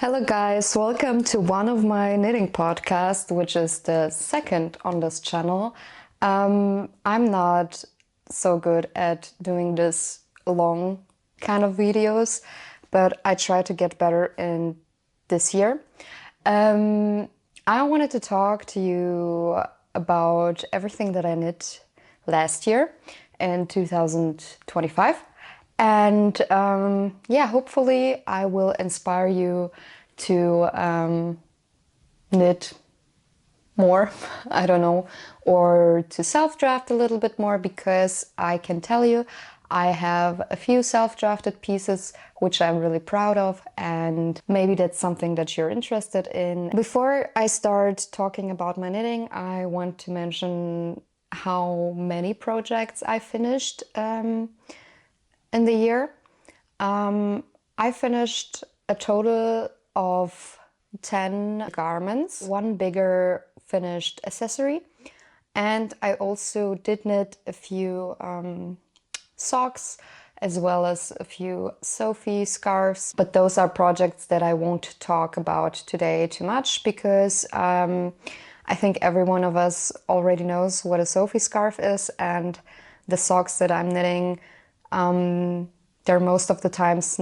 Hello guys, welcome to one of my knitting podcasts, which is the second on this channel. I'm not so good at doing this long kind of videos, but I try to get better in this year. I wanted to talk to you about everything that I knit last year in 2025. And yeah, hopefully I will inspire you to knit more, I don't know, or to self-draft a little bit more, because I can tell you I have a few self-drafted pieces which I'm really proud of, and maybe that's something that you're interested in. Before I start talking about my knitting, I want to mention how many projects I finished in the year. I finished a total of 10 garments, one bigger finished accessory, and I also did knit a few socks as well as a few Sophie scarves, but those are projects that I won't talk about today too much, because I think every one of us already knows what a Sophie scarf is, and the socks that I'm knitting, they're most of the times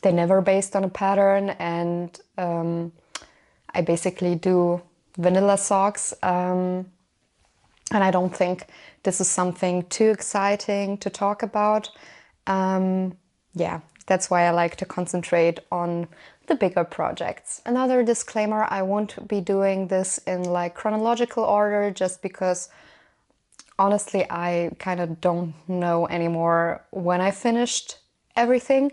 they're never based on a pattern, and I basically do vanilla socks, and I don't think this is something too exciting to talk about. Yeah, that's why I like to concentrate on the bigger projects. Another disclaimer, I won't be doing this in like chronological order, just because honestly, I kind of don't know anymore when I finished everything,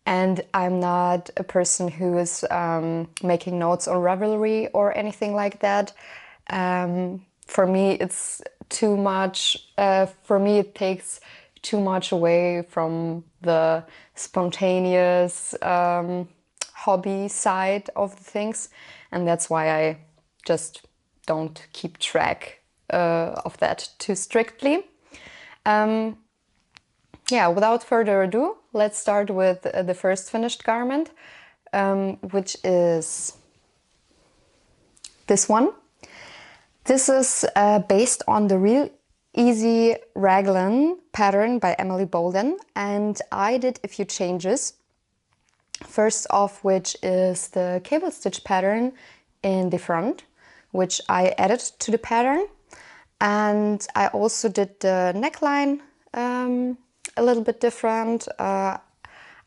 and I'm not a person who is making notes on Ravelry or anything like that. For me, it's too much. For me, it takes too much away from the spontaneous hobby side of the things, and that's why I just don't keep track of that too strictly. Yeah, without further ado, let's start with the first finished garment, which is this one. This is based on the Real Easy Raglan pattern by Emily Bolden, and I did a few changes. First off, which is the cable stitch pattern in the front, which I added to the pattern. And I also did the neckline a little bit different. I'm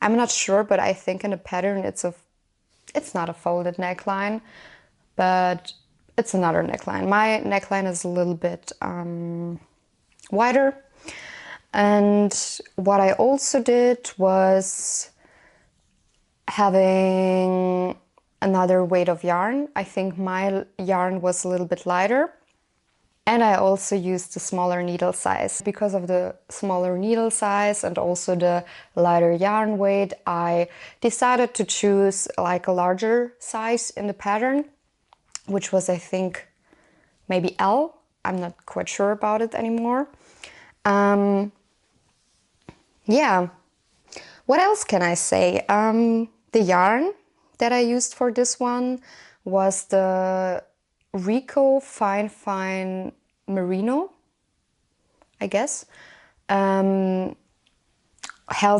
not sure, but I think in the pattern it's not a folded neckline, but it's another neckline. My neckline is a little bit wider. And what I also did was having another weight of yarn. I think my yarn was a little bit lighter. And I also used the smaller needle size. Because of the smaller needle size and also the lighter yarn weight, I decided to choose like a larger size in the pattern, which was, I think, maybe L. I'm not quite sure about it anymore. Yeah, what else can I say? The yarn that I used for this one was the Rico Fine Merino, I guess, held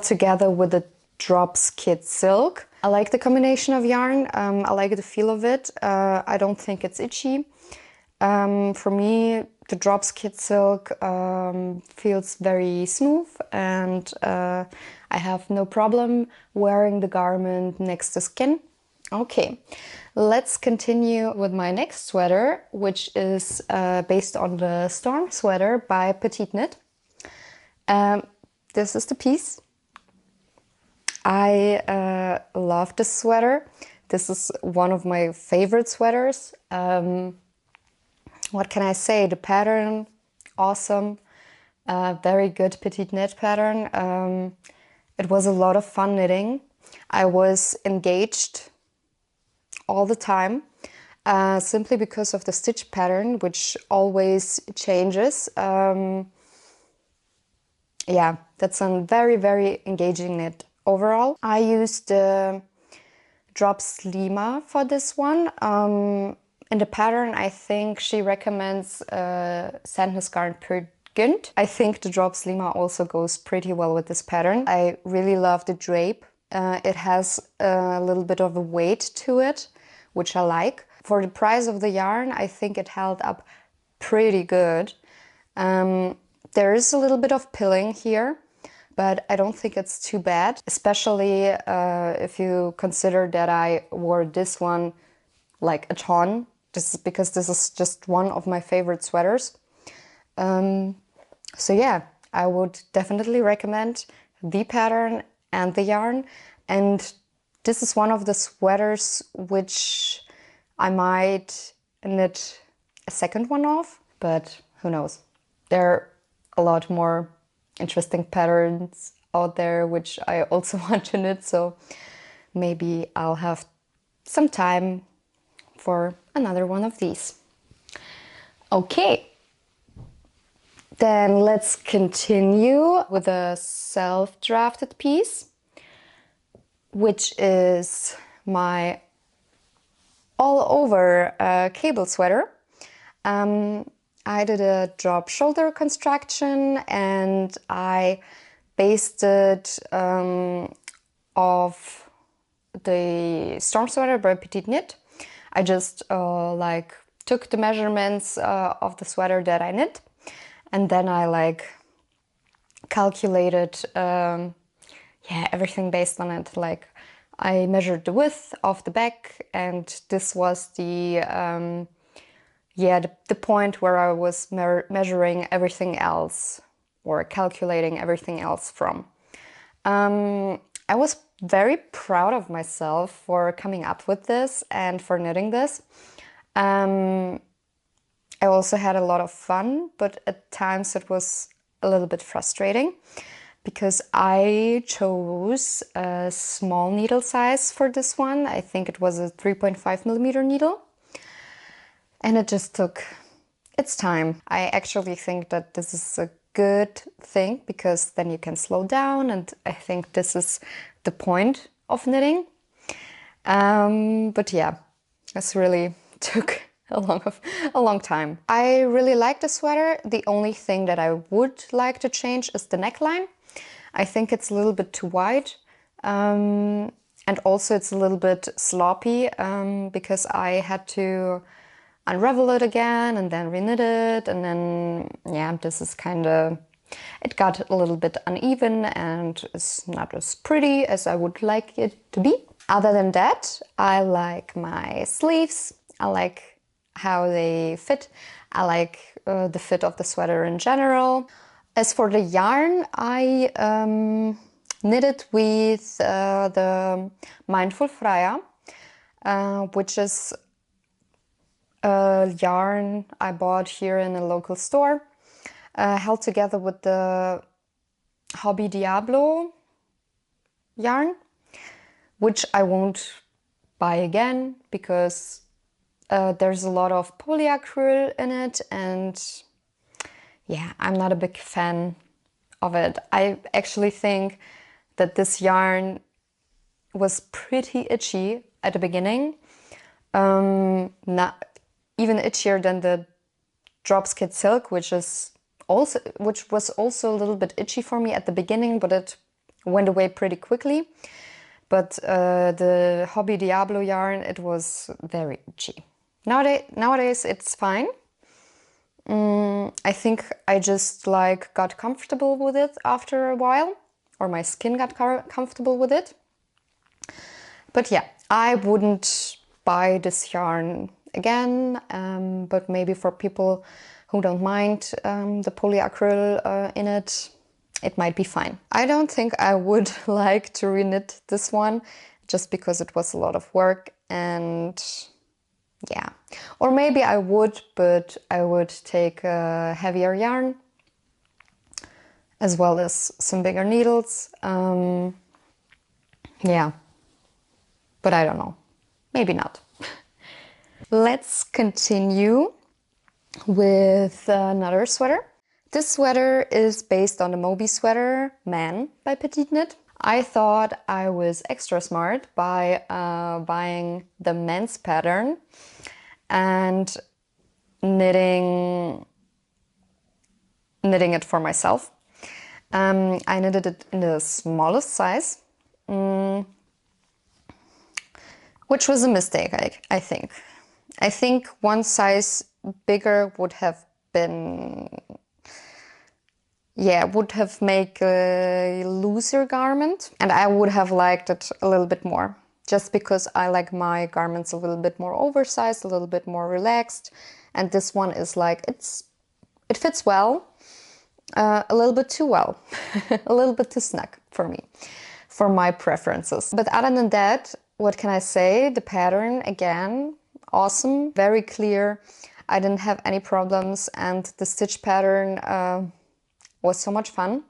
together with the Drops Kid Silk. I like the combination of yarn. I like the feel of it. I don't think it's itchy. For me, the Drops Kid Silk feels very smooth, and I have no problem wearing the garment next to skin. Okay, let's continue with my next sweater, which is based on the Storm sweater by Petite Knit. This is the piece. I love this sweater. This is one of my favorite sweaters. What can I say? The pattern, awesome. Very good Petite Knit pattern. It was a lot of fun knitting. I was engaged all the time, simply because of the stitch pattern, which always changes. Yeah, that's a very, very engaging knit overall. I used the drops Lima for this one. In the pattern, I think she recommends Sandnes Garn Pergint. I think the drops Lima also goes pretty well with this pattern. I really love the drape. It has a little bit of a weight to it, which I like. For the price of the yarn, I think it held up pretty good. There is a little bit of pilling here, but I don't think it's too bad, especially if you consider that I wore this one like a ton, just because this is just one of my favorite sweaters. So yeah, I would definitely recommend the pattern and the yarn. And this is one of the sweaters which I might knit a second one of, but who knows. There are a lot more interesting patterns out there which I also want to knit, so maybe I'll have some time for another one of these. Okay, then let's continue with a self-drafted piece, which is my all-over cable sweater. I did a drop shoulder construction and I based it off the storm sweater by Petite Knit. I just like took the measurements of the sweater that I knit, and then I like calculated everything based on it. Like I measured the width of the back, and this was the point where I was measuring everything else or calculating everything else from. I was very proud of myself for coming up with this and for knitting this. I also had a lot of fun, but at times it was a little bit frustrating because I chose a small needle size for this one. I think it was a 3.5mm needle. And it just took its time. I actually think that this is a good thing because then you can slow down, and I think this is the point of knitting. But yeah, this really took a long time. I really like the sweater. The only thing that I would like to change is the neckline. I think it's a little bit too wide. And also it's a little bit sloppy because I had to unravel it again and then reknit it, and then this is it got a little bit uneven and it's not as pretty as I would like it to be. Other than that, I like my sleeves. I like how they fit. I like the fit of the sweater in general. As for the yarn, I knitted with the Mindful Freya, which is a yarn I bought here in a local store, held together with the Hobby Diablo yarn, which I won't buy again because there's a lot of polyacryl in it, and yeah, I'm not a big fan of it. I actually think that this yarn was pretty itchy at the beginning, not even itchier than the Dropskid Silk, which was also a little bit itchy for me at the beginning, but it went away pretty quickly. But the Hobby Diablo yarn, it was very itchy. Nowadays it's fine. I think I just got comfortable with it after a while, or my skin got comfortable with it. But yeah, I wouldn't buy this yarn again, but maybe for people who don't mind the polyacryl in it, it might be fine. I don't think I would like to reknit this one just because it was a lot of work, and yeah. Or maybe I would, but I would take a heavier yarn as well as some bigger needles. Yeah, but I don't know. Maybe not. Let's continue with another sweater. This sweater is based on the Moby sweater Man by Petite Knit. I thought I was extra smart by buying the men's pattern and knitting it for myself. I knitted it in the smallest size, which was a mistake, I think. I think one size bigger would have been, yeah, would have made a looser garment, and I would have liked it a little bit more, just because I like my garments a little bit more oversized, a little bit more relaxed, and this one is like, it fits well, a little bit too well, a little bit too snug for me, for my preferences. But other than that, what can I say? The pattern, again, awesome, very clear. I didn't have any problems, and the stitch pattern was so much fun.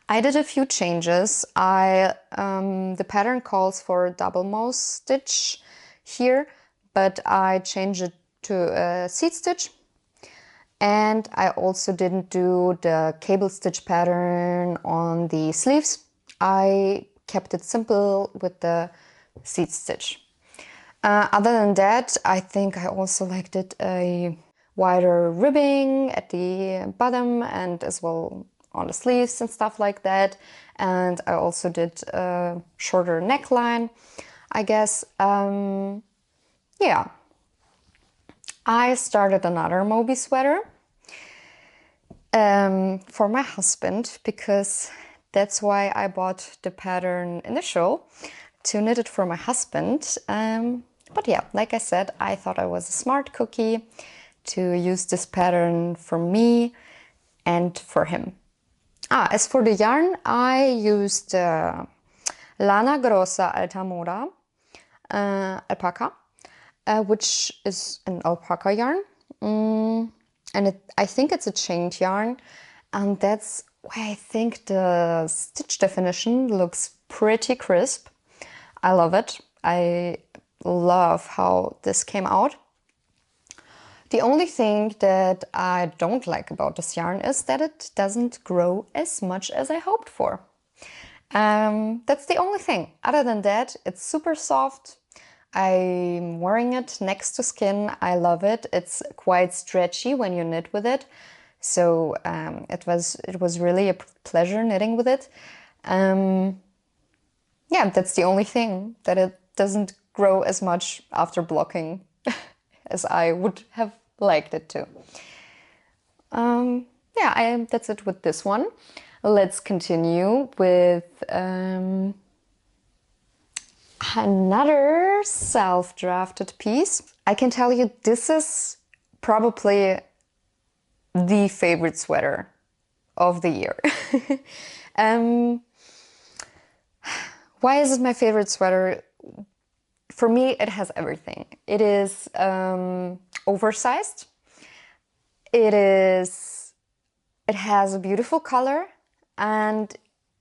I did a few changes. The pattern calls for a double mouse stitch here, but I changed it to a seat stitch. And I also didn't do the cable stitch pattern on the sleeves. I kept it simple with the seat stitch. Other than that, I think I also did a wider ribbing at the bottom and as well on the sleeves and stuff like that. And I also did a shorter neckline, I guess. Yeah. I started another Moby sweater for my husband, because that's why I bought the pattern in the show, to knit it for my husband. But yeah, like I said, I thought I was a smart cookie to use this pattern for me and for him. As for the yarn, I used Lana Grossa Alta Moda alpaca, which is an alpaca yarn. And I think it's a chained yarn, and that's why I think the stitch definition looks pretty crisp. I love it. I love how this came out. The only thing that I don't like about this yarn is that it doesn't grow as much as I hoped for. That's the only thing. Other than that, it's super soft. I'm wearing it next to skin. I love it. It's quite stretchy when you knit with it. So it was really a pleasure knitting with it. Yeah, that's the only thing, that it doesn't grow as much after blocking as I would have liked it to. Yeah, that's it with this one. Let's continue with another self-drafted piece. I can tell you this is probably the favorite sweater of the year. Why is it my favorite sweater? For me, it has everything. It is oversized. It has a beautiful color, and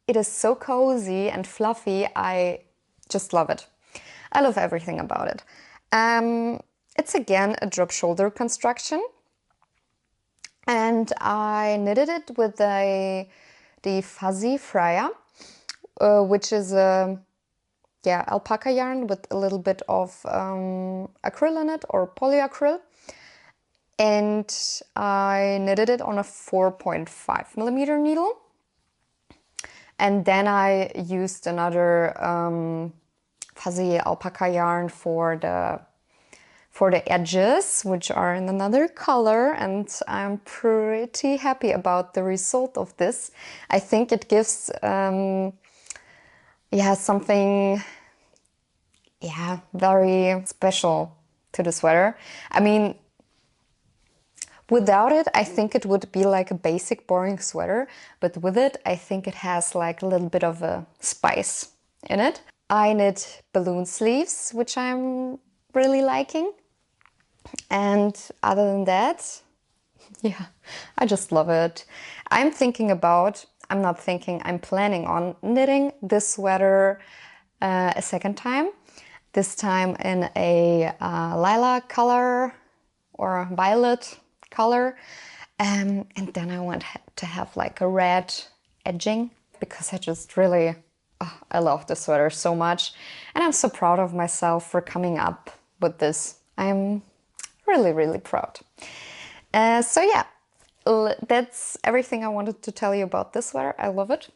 it is so cozy and fluffy. I just love it. I love everything about it. It's again a drop shoulder construction, and I knitted it with the Fuzzy Freya, which is a alpaca yarn with a little bit of acrylic in it, or polyacryl. And I knitted it on a 4.5 millimeter needle. And then I used another fuzzy alpaca yarn for the edges, which are in another color, and I'm pretty happy about the result of this. I think it gives something very special to the sweater. I mean, without it, I think it would be like a basic, boring sweater, but with it, I think it has like a little bit of a spice in it. I knit balloon sleeves, which I'm really liking. And other than that, yeah, I just love it. I'm planning on knitting this sweater a second time. This time in a lilac color or violet color, and then I want to have like a red edging. because I just really, I love the sweater so much. And I'm so proud of myself for coming up with this. I'm really, really proud. So yeah, that's everything I wanted to tell you about this sweater. I love it.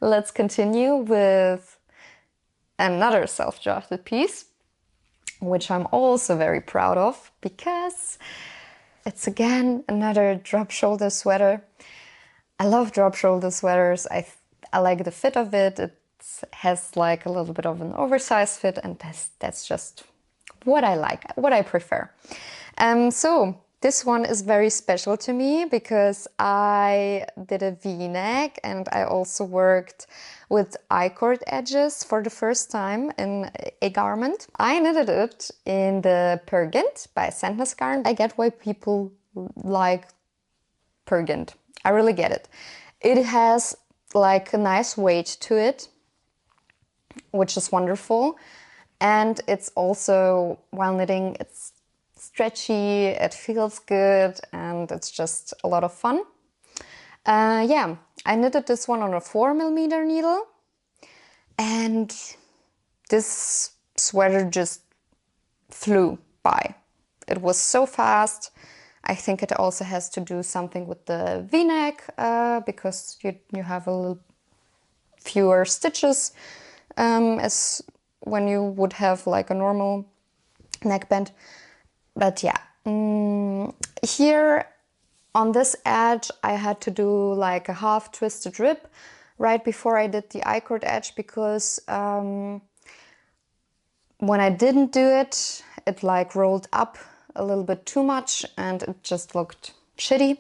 Let's continue with another self-drafted piece, which I'm also very proud of because it's again another drop shoulder sweater. I love drop shoulder sweaters. I like the fit of it. It has like a little bit of an oversized fit, and that's just what I like, what I prefer. So this one is very special to me because I did a V-neck and I also worked with I-cord edges for the first time in a garment. I knitted it in the Pergint by Sandnes Garn. I get why people like Pergint. I really get it. It has like a nice weight to it, which is wonderful. And it's also, while knitting, it's stretchy, it feels good, and it's just a lot of fun. Yeah, I knitted this one on a 4mm needle, and this sweater just flew by. It was so fast. I think it also has to do something with the V-neck, because you have a little fewer stitches as when you would have like a normal neckband. But yeah, here on this edge I had to do like a half twisted rib right before I did the I-cord edge, because when I didn't do it, it like rolled up a little bit too much and it just looked shitty.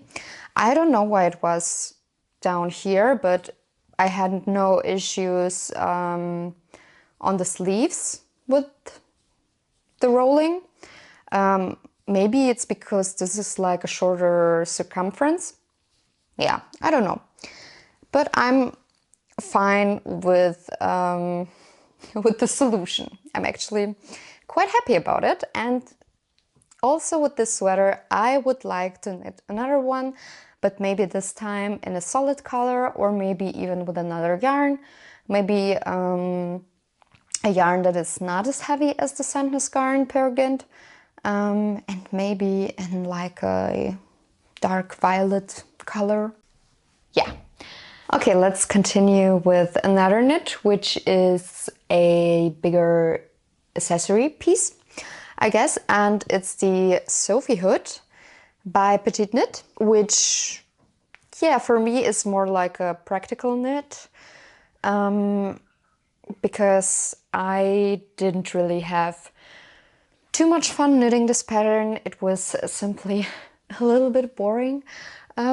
I don't know why it was down here, but I had no issues on the sleeves with the rolling. Maybe it's because this is like a shorter circumference. Yeah, I don't know. But I'm fine with the solution. I'm actually quite happy about it. And also with this sweater, I would like to knit another one, but maybe this time in a solid color, or maybe even with another yarn. Maybe a yarn that is not as heavy as the Sandnes Garn Pergint. And maybe in like a dark violet color. Yeah. Okay, let's continue with another knit, which is a bigger accessory piece, I guess. And it's the Sophie hood by Petite Knit, which, yeah, for me is more like a practical knit. Because I didn't really have too much fun knitting this pattern. It was simply a little bit boring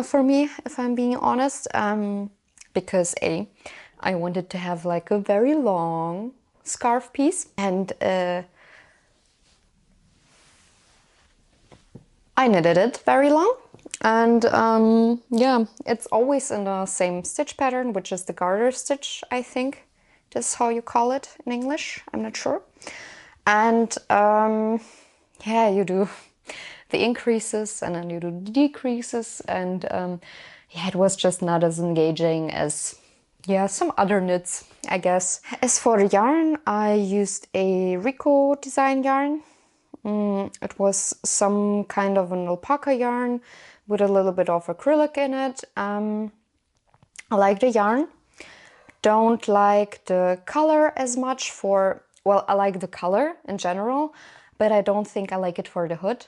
for me, if I'm being honest, because I wanted to have like a very long scarf piece, and I knitted it very long, and yeah, it's always in the same stitch pattern, which is the garter stitch, I think that's how you call it in English, I'm not sure. And yeah, you do the increases and then you do the decreases, and yeah, it was just not as engaging as, yeah, some other knits, I guess. As for the yarn, I used a Rico design yarn. It was some kind of an alpaca yarn with a little bit of acrylic in it. I like the yarn. Don't like the color as much for, well, I like the color in general, but I don't think I like it for the hood.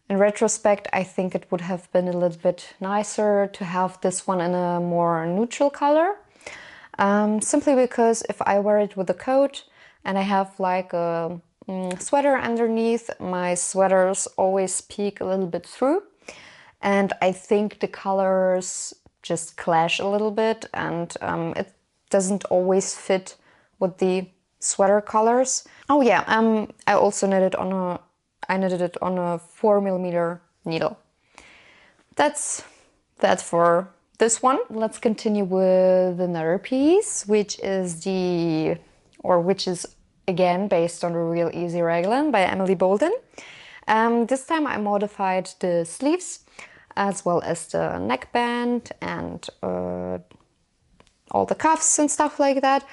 In retrospect, I think it would have been a little bit nicer to have this one in a more neutral color. Simply because if I wear it with a coat and I have like a sweater underneath, my sweaters always peek a little bit through. And I think the colors just clash a little bit, and it doesn't always fit with the sweater colors. Oh yeah, I also knitted it on a 4mm needle. That's for this one. Let's continue with another piece, which is again based on the Real Easy Raglan by Emily Bolden. This time I modified the sleeves. as well as the neckband and all the cuffs and stuff like that.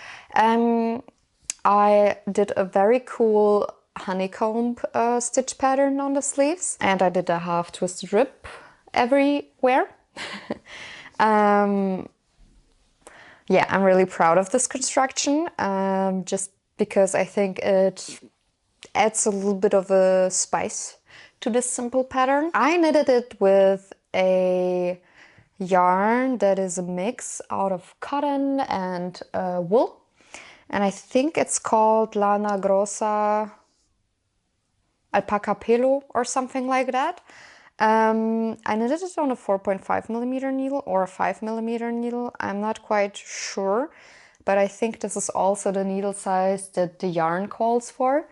I did a very cool honeycomb stitch pattern on the sleeves, and I did a half twisted rib everywhere. Yeah, I'm really proud of this construction, just because I think it adds a little bit of a spice to this simple pattern. I knitted it with a yarn that is a mix out of cotton and wool, and I think it's called Lana Grossa Alpaca Pelo or something like that. I knitted it on a 4.5mm needle or a 5mm needle. I'm not quite sure, but I think this is also the needle size that the yarn calls for.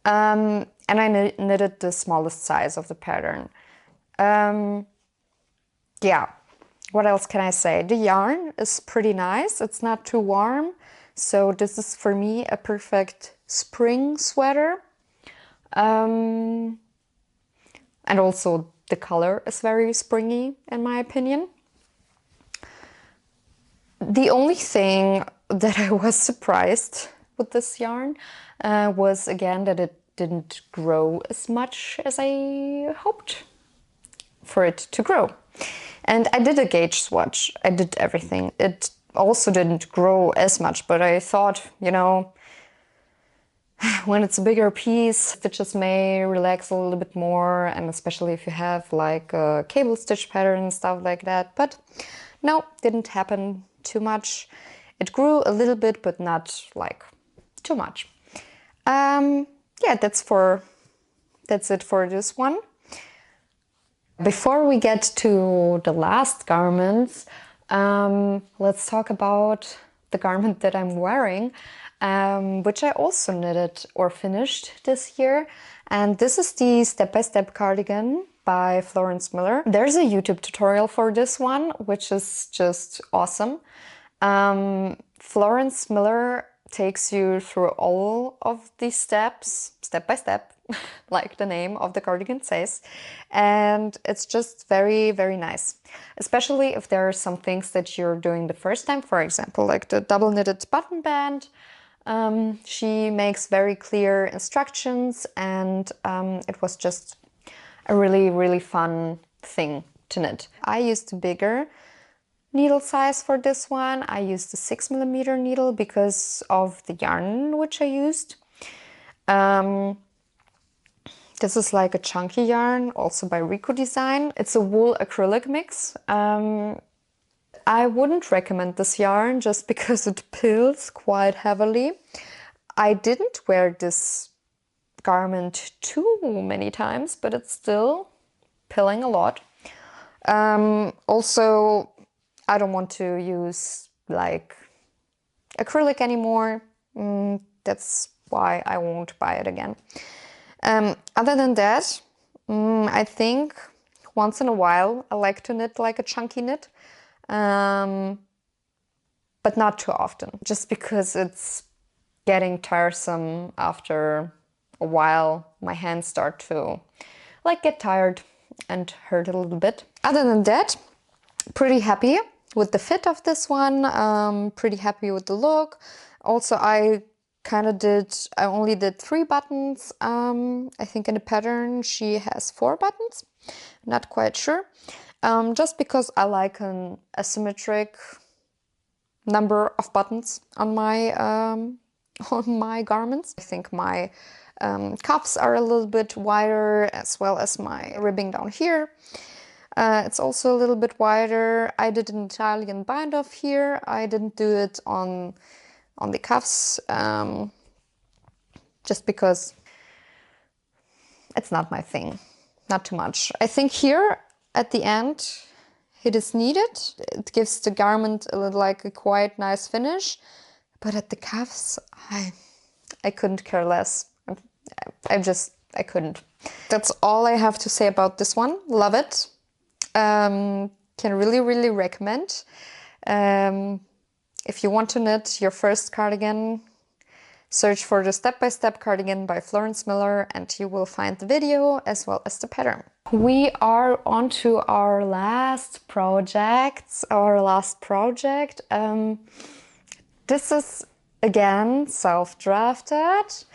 And I knitted the smallest size of the pattern. Yeah, what else can I say? The yarn is pretty nice. It's not too warm. So this is for me a perfect spring sweater. And also the color is very springy in my opinion. The only thing that I was surprised with this yarn was again that it didn't grow as much as I hoped for it to grow. And I did a gauge swatch, I did everything. It also didn't grow as much, but I thought, you know, when it's a bigger piece, stitches may relax a little bit more, and especially if you have like a cable stitch pattern and stuff like that. But no, didn't happen too much. It grew a little bit, but not like too much. Yeah, that's it for this one. Before we get to the last garments, let's talk about the garment that I'm wearing, which I also knitted or finished this year. And this is the step-by-step cardigan by Florence Miller. There's a YouTube tutorial for this one, which is just awesome. Florence Miller takes you through all of these steps, step by step, like the name of the cardigan says. And it's just very, very nice. Especially if there are some things that you're doing the first time, for example, like the double knitted button band. She makes very clear instructions, and it was just a really, really fun thing to knit. I used a bigger needle size for this one. I used a 6mm needle because of the yarn which I used. This is like a chunky yarn, also by Rico Design. It's a wool acrylic mix. I wouldn't recommend this yarn just because it pills quite heavily. I didn't wear this garment too many times, but it's still pilling a lot. Also, I don't want to use like acrylic anymore. That's why I won't buy it again. Other than that, I think once in a while I like to knit like a chunky knit, but not too often, just because it's getting tiresome after a while. My hands start to like get tired and hurt a little bit. Other than that, pretty happy with the fit of this one, pretty happy with the look. Also, I only did 3 buttons. I think in the pattern she has 4 buttons, not quite sure. Just because I like an asymmetric number of buttons on my garments. I think my cuffs are a little bit wider, as well as my ribbing down here. It's also a little bit wider. I did an Italian bind off here. I didn't do it on the cuffs, just because it's not my thing, not too much. I think here at the end it is needed. It gives the garment like a quite nice finish, but at the cuffs I couldn't care less. I couldn't. That's all I have to say about this one. Love it. Can really recommend. If you want to knit your first cardigan, Search for the step-by-step cardigan by Florence Miller and you will find the video as well as the pattern. We are on to our last project. This is again self-drafted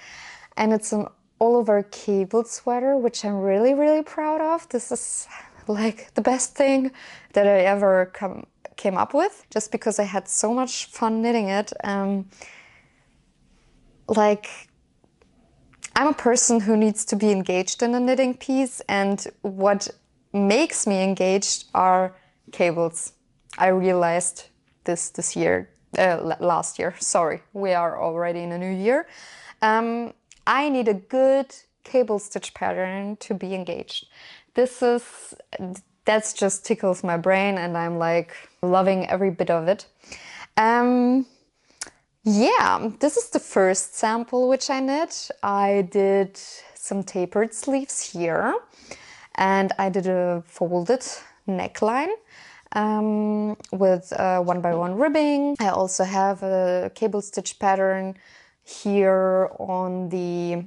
and it's an all-over cabled sweater, which I'm really proud of. This is like the best thing that I ever came up with, just because I had so much fun knitting it. Like, I'm a person who needs to be engaged in a knitting piece, and what makes me engaged are cables. I realized this last year, sorry, we are already in a new year. I need a good cable stitch pattern to be engaged. That's just tickles my brain and I'm like loving every bit of it. Yeah, this is the first sample which I knit. I did some tapered sleeves here and I did a folded neckline with 1x1 ribbing. I also have a cable stitch pattern here on the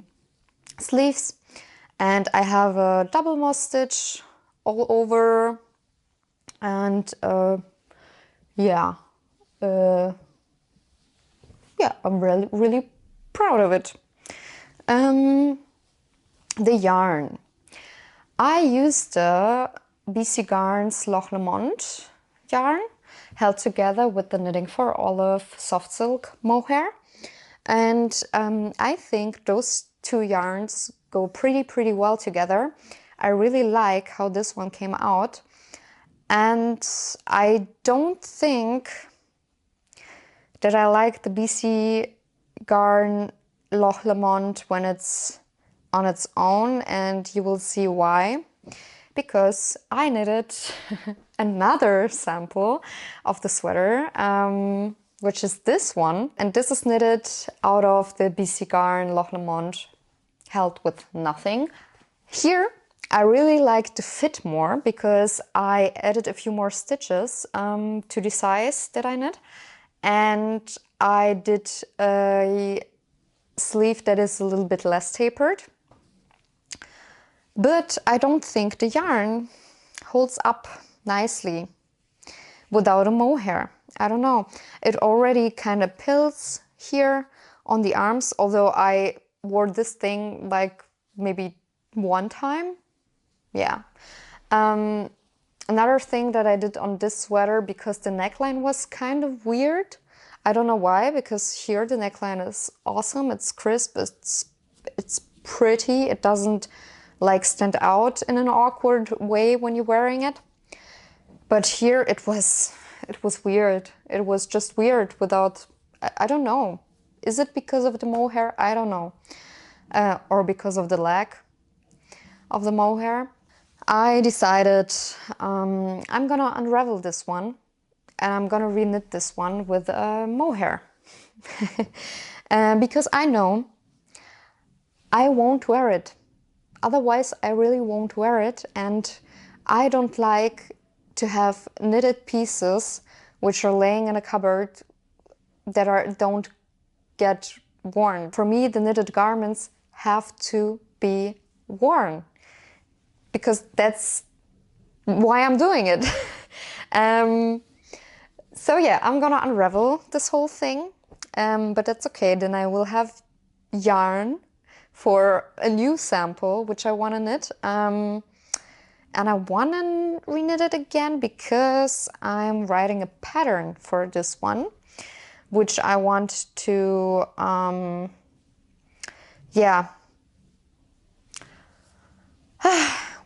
sleeves and I have a double moss stitch all over and yeah, I'm really proud of it. The yarn. I used the BC Garn's Loch Lomond yarn held together with the Knitting for Olive soft silk mohair. And I think those two yarns go pretty well together. I really like how this one came out. And I don't think that I like the BC Garn Loch Lomond when it's on its own, and you will see why. Because I knitted another sample of the sweater, which is this one. And this is knitted out of the BC Garn Loch Lomond held with nothing. Here, I really like the fit more because I added a few more stitches to the size that I knit. And I did a sleeve that is a little bit less tapered. But I don't think the yarn holds up nicely without a mohair. I don't know. It already kind of pills here on the arms, although I wore this thing like maybe one time. Yeah. Another thing that I did on this sweater, because the neckline was kind of weird. I don't know why, because here the neckline is awesome. It's crisp, it's pretty. It doesn't like stand out in an awkward way when you're wearing it. But here it was weird. It was just weird without, I don't know. Is it because of the mohair? I don't know. Or because of the lack of the mohair. I decided I'm gonna unravel this one and I'm gonna reknit this one with mohair. Because I know I won't wear it. Otherwise, I really won't wear it, and I don't like to have knitted pieces which are laying in a cupboard that don't get worn. For me, the knitted garments have to be worn, because that's why I'm doing it. So yeah, I'm gonna unravel this whole thing, but that's okay. Then I will have yarn for a new sample, which I want to knit. And I want to reknit it again because I'm writing a pattern for this one, which I want to,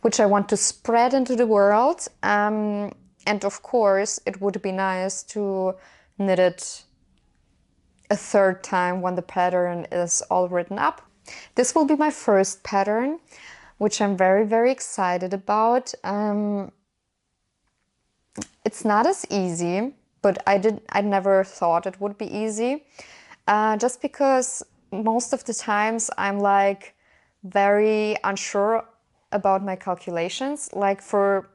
which I want to spread into the world. And of course, it would be nice to knit it a third time when the pattern is all written up. This will be my first pattern, which I'm very excited about. It's not as easy, but I never thought it would be easy. Just because most of the times I'm like very unsure about my calculations. Like, for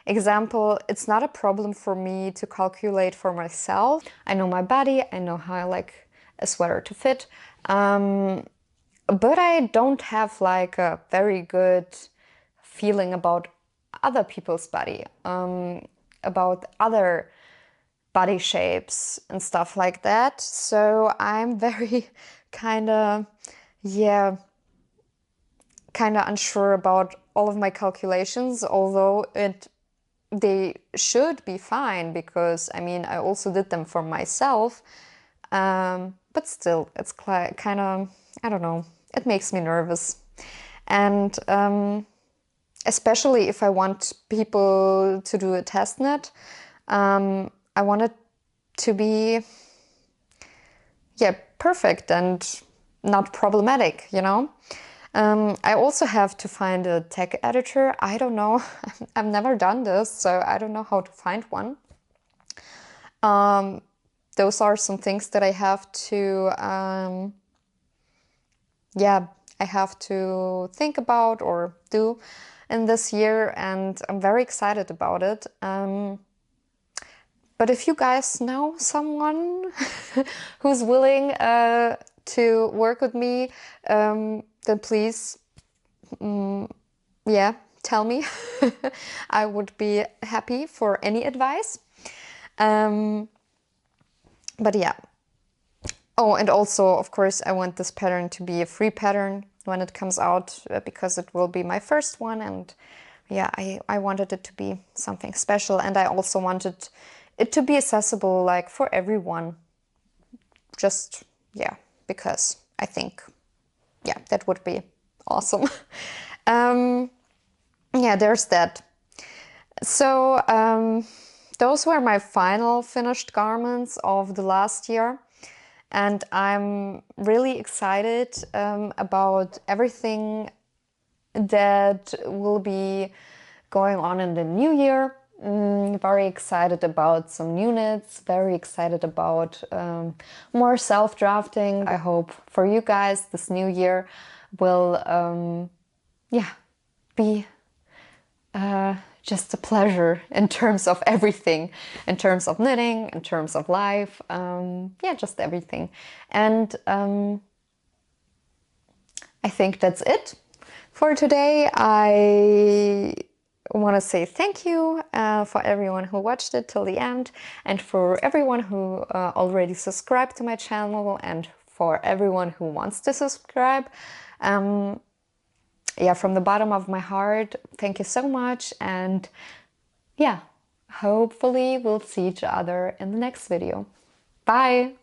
example, it's not a problem for me to calculate for myself. I know my body, I know how like a sweater to fit. But I don't have like a very good feeling about other people's body, about other body shapes and stuff like that. So I'm very kind of, yeah, kind of unsure about all of my calculations, although they should be fine, because I mean, I also did them for myself. But still, it's kind of, I don't know, it makes me nervous. And especially if I want people to do a test knit, I want it to be, yeah, perfect and not problematic, you know? I also have to find a tag editor. I don't know. I've never done this, so I don't know how to find one. Those are some things that I have to, yeah, I have to think about or do in this year, and I'm very excited about it. But if you guys know someone who's willing to work with me, then please, yeah, tell me. I would be happy for any advice. But yeah. Oh, and also, of course, I want this pattern to be a free pattern when it comes out, because it will be my first one. And yeah, I wanted it to be something special. And I also wanted it to be accessible, like, for everyone. Just, yeah, because I think, yeah, that would be awesome. Yeah, there's that. So those were my final finished garments of the last year. And I'm really excited about everything that will be going on in the new year. Very excited about some new knits, very excited about more self-drafting. I hope for you guys this new year will, yeah, be just a pleasure in terms of everything, in terms of knitting, in terms of life, yeah, just everything. And I think that's it for today. I want to say thank you for everyone who watched it till the end, and for everyone who already subscribed to my channel, and for everyone who wants to subscribe. Yeah, from the bottom of my heart, thank you so much. And yeah, hopefully we'll see each other in the next video. Bye!